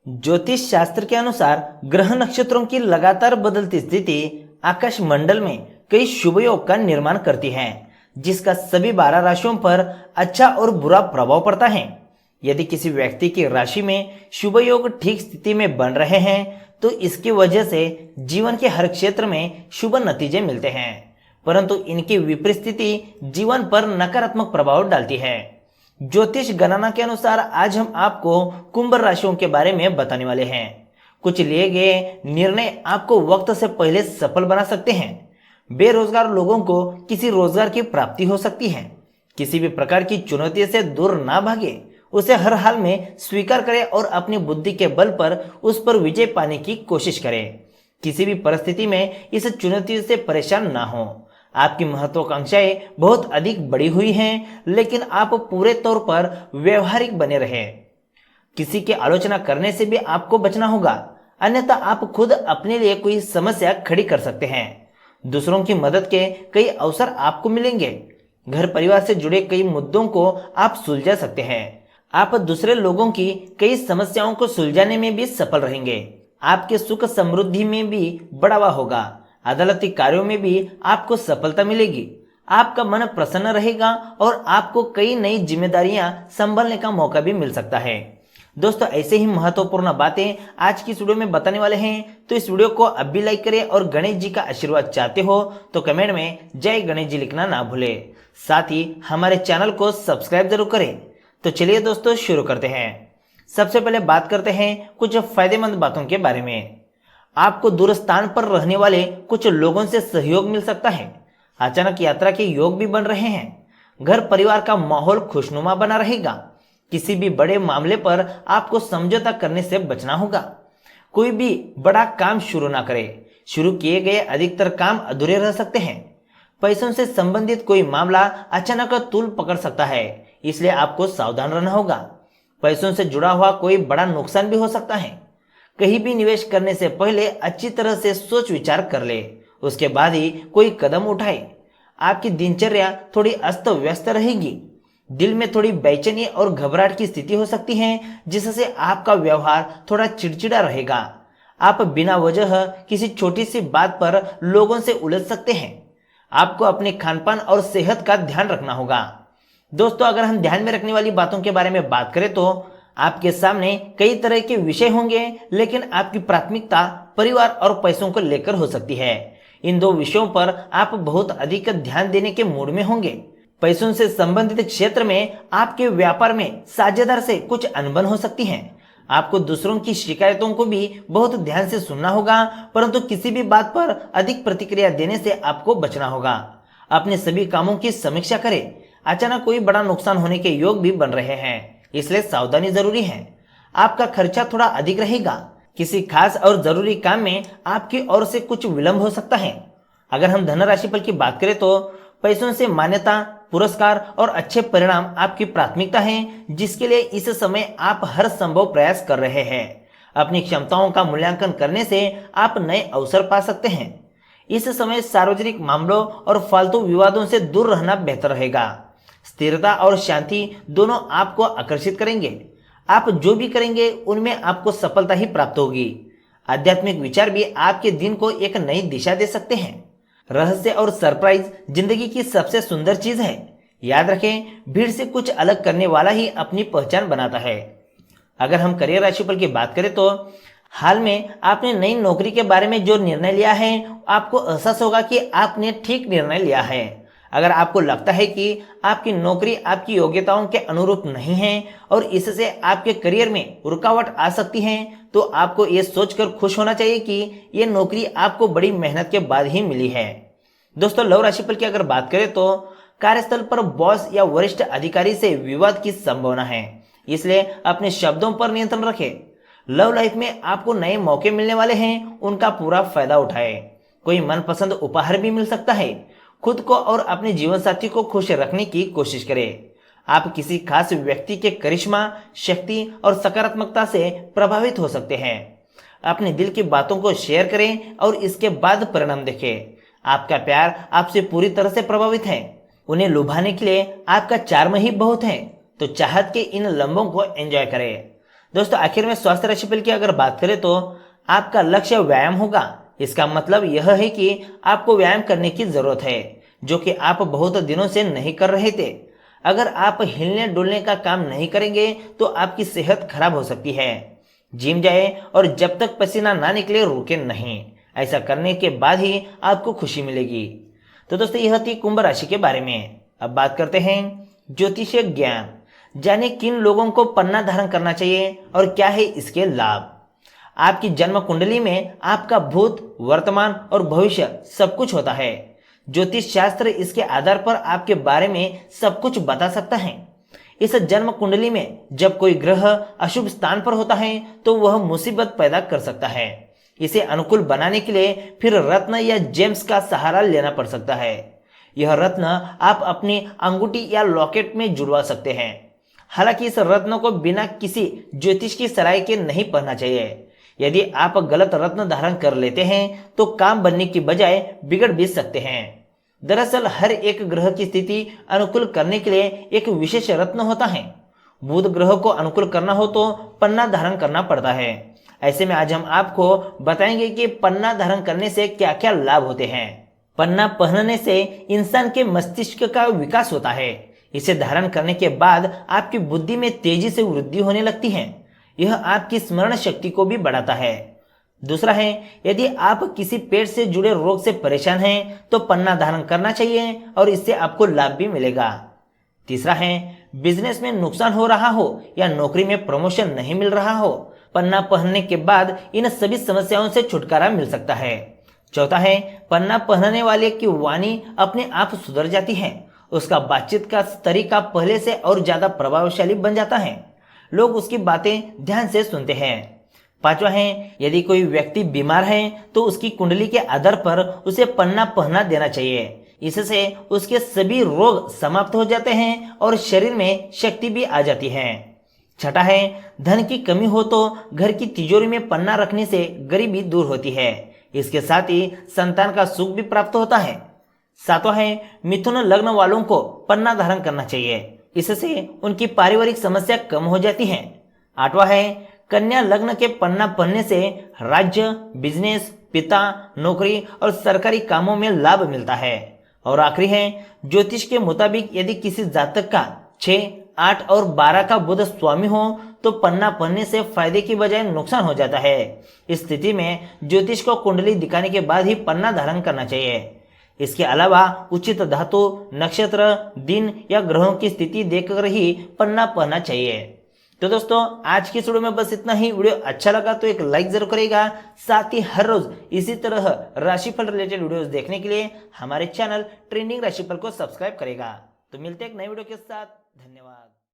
ज्योतिष शास्त्र के अनुसार ग्रह नक्षत्रों की लगातार बदलती स्थिति आकाश मंडल में कई शुभ योग का निर्माण करती है, जिसका सभी 12 राशियों पर अच्छा और बुरा प्रभाव पड़ता है। यदि किसी व्यक्ति की राशि में शुभ योग ठीक स्थिति में बन रहे हैं तो इसकी वजह से जीवन के हर क्षेत्र में शुभ नतीजे मिलते हैं, परंतु इनकी विपरीत स्थिति जीवन पर नकारात्मक प्रभाव डालती है। ज्योतिष गणना के अनुसार आज हम आपको कुंभ राशियों के बारे में बताने वाले हैं। कुछ लिए गए निर्णय आपको वक्त से पहले सफल बना सकते हैं। बेरोजगार लोगों को किसी रोजगार की प्राप्ति हो सकती है। किसी भी प्रकार की चुनौती से दूर ना भागे, उसे हर हाल में स्वीकार करें और अपनी बुद्धि के बल पर उस पर विजय पाने की कोशिश करें। किसी भी परिस्थिति में इस चुनौती से परेशान ना हो। आपकी महत्वाकांक्षाएं बहुत अधिक बड़ी हुई हैं, लेकिन आप पूरे तौर पर व्यवहारिक बने रहे। किसी की आलोचना करने से भी आपको बचना होगा, अन्यथा आप खुद अपने लिए कोई समस्या खड़ी कर सकते हैं। दूसरों की मदद के कई अवसर आपको मिलेंगे। घर परिवार से जुड़े कई मुद्दों को आप सुलझा सकते हैं। आप दूसरे लोगों की कई समस्याओं को सुलझाने में भी सफल रहेंगे। आपके सुख समृद्धि में भी बढ़ावा होगा। अदालती कार्यों में भी आपको सफलता मिलेगी। आपका मन प्रसन्न रहेगा और आपको कई नई जिम्मेदारियां संभालने का मौका भी मिल सकता है। दोस्तों, ऐसे ही महत्वपूर्ण बातें आज की इस वीडियो में बताने वाले हैं, तो इस वीडियो को अब भी लाइक करें और गणेश जी का आशीर्वाद चाहते हो तो कमेंट में जय गणेश जी लिखना ना भूलें। साथ ही हमारे चैनल को सब्सक्राइब जरूर करें। तो चलिए दोस्तों, शुरू करते हैं। सबसे पहले बात करते हैं कुछ फायदेमंद बातों के बारे में। आपको दूर स्थान पर रहने वाले कुछ लोगों से सहयोग मिल सकता है। अचानक यात्रा के योग भी बन रहे हैं। घर परिवार का माहौल खुशनुमा बना रहेगा। किसी भी बड़े मामले पर आपको समझौता करने से बचना होगा। कोई भी बड़ा काम शुरू ना करें। शुरू किए गए अधिकतर काम अधूरे रह सकते हैं। पैसों से संबंधित कोई मामला अचानक तूल पकड़ सकता है, इसलिए आपको सावधान रहना होगा। पैसों से जुड़ा हुआ कोई बड़ा नुकसान भी हो सकता है। कहीं भी निवेश करने से पहले अच्छी तरह से सोच विचार कर ले, उसके बाद ही कोई कदम उठाए। आपकी दिनचर्या थोड़ी अस्त व्यस्त रहेगी। दिल में थोड़ी बेचैनी और घबराहट की स्थिति हो सकती है, जिससे आपका व्यवहार थोड़ा चिड़चिड़ा रहेगा। आप बिना वजह किसी छोटी सी बात पर लोगों से उलझ सकते हैं। आपको अपने खानपान और सेहत का ध्यान रखना होगा। दोस्तों, अगर हम ध्यान में रखने वाली बातों के बारे में बात करें तो आपके सामने कई तरह के विषय होंगे, लेकिन आपकी प्राथमिकता परिवार और पैसों को लेकर हो सकती है। इन दो विषयों पर आप बहुत अधिक ध्यान देने के मूड में होंगे। पैसों से संबंधित क्षेत्र में आपके व्यापार में साझेदार से कुछ अनबन हो सकती है। आपको दूसरों की शिकायतों को भी बहुत ध्यान से सुनना होगा, परंतु किसी भी बात पर अधिक प्रतिक्रिया देने से आपको बचना होगा। अपने सभी कामों की समीक्षा करें। अचानक कोई बड़ा नुकसान होने के योग भी बन रहे हैं, इसलिए सावधानी जरूरी है। आपका खर्चा थोड़ा अधिक रहेगा। किसी खास और जरूरी काम में आपकी ओर से कुछ विलंब हो सकता है। अगर हम धन राशिफल की बात करें तो पैसों से मान्यता, पुरस्कार और अच्छे परिणाम आपकी प्राथमिकता है, जिसके लिए इस समय आप हर संभव प्रयास कर रहे हैं। अपनी क्षमताओं का मूल्यांकन करने से आप नए अवसर पा सकते हैं। इस समय सार्वजनिक मामलों और फालतू विवादों से दूर रहना बेहतर रहेगा। स्थिरता और शांति दोनों आपको आकर्षित करेंगे। आप जो भी करेंगे उनमें आपको सफलता ही प्राप्त होगी। आध्यात्मिक विचार भी आपके दिन को एक नई दिशा दे सकते हैं। रहस्य और सरप्राइज जिंदगी की सबसे सुंदर चीज है। याद रखें, भीड़ से कुछ अलग करने वाला ही अपनी पहचान बनाता है। अगर हम करियर राशिफल की बात करें तो हाल में आपने नई नौकरी के बारे में जो निर्णय लिया है, आपको एहसास होगा कि आपने ठीक निर्णय लिया है। अगर आपको लगता है कि आपकी नौकरी आपकी योग्यताओं के अनुरूप नहीं है और इससे आपके करियर में रुकावट आ सकती है, तो आपको ये सोचकर खुश होना चाहिए कि ये नौकरी आपको बड़ी मेहनत के बाद ही मिली है। दोस्तों, लव राशिफल की अगर बात करें तो कार्यस्थल पर बॉस या वरिष्ठ अधिकारी से विवाद की संभावना है, इसलिए अपने शब्दों पर नियंत्रण रखें। लव लाइफ में आपको नए मौके मिलने वाले हैं, उनका पूरा फायदा उठाएं। कोई मनपसंद उपहार भी मिल सकता है। खुद को और अपने जीवन साथी को खुश रखने की कोशिश करें। आप किसी खास व्यक्ति के करिश्मा, शक्ति और सकारात्मकता से प्रभावित हो सकते हैं। अपने दिल की बातों को शेयर करें और इसके बाद परिणाम देखें। आपका प्यार आपसे पूरी तरह से प्रभावित है। उन्हें लुभाने के लिए आपका चार्म ही बहुत है, तो चाहत के इन लम्हों को एंजॉय करें। दोस्तों आखिर में स्वास्थ्य राशिफल की अगर बात करें तो आपका लक्ष्य व्यायाम होगा। इसका मतलब यह है कि आपको व्यायाम करने की जरूरत है, जो कि आप बहुत दिनों से नहीं कर रहे थे। अगर आप हिलने डुलने का काम नहीं करेंगे तो आपकी सेहत खराब हो सकती है। जिम जाए और जब तक पसीना ना निकले रुके नहीं। ऐसा करने के बाद ही आपको खुशी मिलेगी। तो दोस्तों यह थी कुंभ राशि के बारे में। अब बात करते हैं ज्योतिषीय ज्ञान। जाने किन लोगों को पन्ना धारण करना चाहिए और क्या है इसके लाभ। आपकी जन्म कुंडली में आपका भूत, वर्तमान और भविष्य सब कुछ होता है। ज्योतिष शास्त्र इसके आधार पर आपके बारे में सब कुछ बता सकता है। इस जन्म कुंडली में जब कोई ग्रह अशुभ स्थान पर होता है तो वह मुसीबत पैदा कर सकता है। इसे अनुकूल बनाने के लिए फिर रत्न या जेम्स का सहारा लेना पड़ सकता है। यह रत्न आप अपनी अंगूठी या लॉकेट में जुड़वा सकते हैं। हालांकि इस रत्न को बिना किसी ज्योतिष की सलाह के नहीं पहनना चाहिए। यदि आप गलत रत्न धारण कर लेते हैं तो काम बनने की बजाय बिगड़ भी सकते हैं। दरअसल हर एक ग्रह की स्थिति अनुकूल करने के लिए एक विशेष रत्न होता है। बुध ग्रह को अनुकूल करना हो तो पन्ना धारण करना पड़ता है। ऐसे में आज हम आपको बताएंगे कि पन्ना धारण करने से क्या क्या लाभ होते हैं। पन्ना पहनने से इंसान के मस्तिष्क का विकास होता है। इसे धारण करने के बाद आपकी बुद्धि में तेजी से वृद्धि होने लगती है। यह आपकी स्मरण शक्ति को भी बढ़ाता है। दूसरा है, यदि आप किसी पेट से जुड़े रोग से परेशान हैं तो पन्ना धारण करना चाहिए और इससे आपको लाभ भी मिलेगा। तीसरा है, बिजनेस में नुकसान हो रहा हो या नौकरी में प्रमोशन नहीं मिल रहा हो, पन्ना पहनने के बाद इन सभी समस्याओं से छुटकारा मिल सकता है। चौथा है, पन्ना पहनने वाले की वाणी अपने आप सुधर जाती है। उसका बातचीत का तरीका पहले से और ज्यादा प्रभावशाली बन जाता है। लोग उसकी बातें ध्यान से सुनते हैं। पांचवा है, यदि कोई व्यक्ति बीमार है तो उसकी कुंडली के आधार पर उसे पन्ना पहना देना चाहिए। इससे उसके सभी रोग समाप्त हो जाते हैं और शरीर में शक्ति भी आ जाती है। छठा है, धन की कमी हो तो घर की तिजोरी में पन्ना रखने से गरीबी दूर होती है। इसके साथ ही संतान का सुख भी प्राप्त होता है। सातवां है, मिथुन लग्न वालों को पन्ना धारण करना चाहिए। इससे उनकी पारिवारिक समस्या कम हो जाती है। आठवां है, कन्या लग्न के पन्ना पहनने से राज्य, बिजनेस, पिता, नौकरी और सरकारी कामों में लाभ मिलता है। और आखिरी है, ज्योतिष के मुताबिक यदि किसी जातक का 6, 8 और 12 का बुध स्वामी हो तो पन्ना पहनने से फायदे की बजाय नुकसान हो जाता है। इस स्थिति में ज्योतिष को कुंडली दिखाने के बाद ही पन्ना धारण करना चाहिए। इसके अलावा उचित धातु, नक्षत्र, दिन या ग्रहों की स्थिति देखकर ही पन्ना पहनना चाहिए। तो दोस्तों आज की वीडियो में बस इतना ही। वीडियो अच्छा लगा तो एक लाइक जरूर करेगा। साथ ही हर रोज इसी तरह राशिफल रिलेटेड वीडियोस देखने के लिए हमारे चैनल ट्रेंडिंग राशिफल को सब्सक्राइब करेगा। तो मिलते हैं एक नई वीडियो के साथ। धन्यवाद।